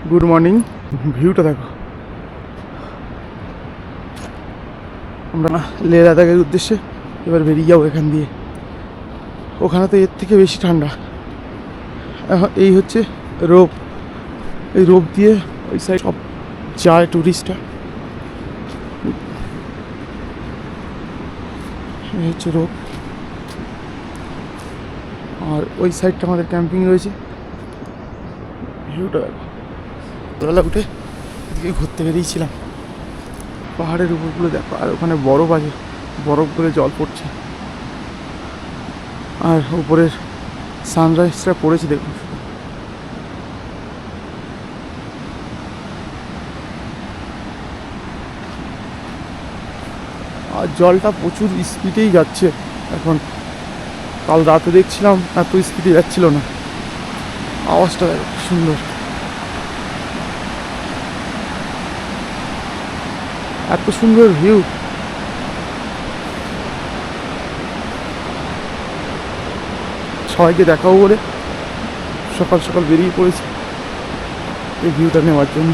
Good morning. ভিউটা দেখো। আমরা লে লাদাখের উদ্দেশ্যে এবার বেরিয়ে যাবো এখান দিয়ে। ওখানে তো এর থেকে বেশি ঠান্ডা। এই হচ্ছে রোপ, এই রোপ দিয়ে ওই সাইড সব যায় টুরিস্টরা। এই হচ্ছে রোপ, আর ওই সাইডটা আমাদের ক্যাম্পিং রয়েছে। ভিউটা দেখো। বেলা উঠে এদিকে ঘুরতে বেরিয়েছিলাম, পাহাড়ের উপরগুলো দেখো, আর ওখানে বরফ আছে, বরফ করে জল পড়ছে, আর উপরের সানরাইজটা পড়েছে দেখুন। আর জলটা প্রচুর স্পিডেই যাচ্ছে এখন। কাল রাতে দেখছিলাম এত স্পিডে যাচ্ছিল না। আওয়াজটা দেখো সুন্দর, এত সুন্দর ভিউ। সবাইকে দেখাবো বলে সকাল সকাল বেরিয়ে পড়েছি এই ভিউটা নেওয়ার জন্য।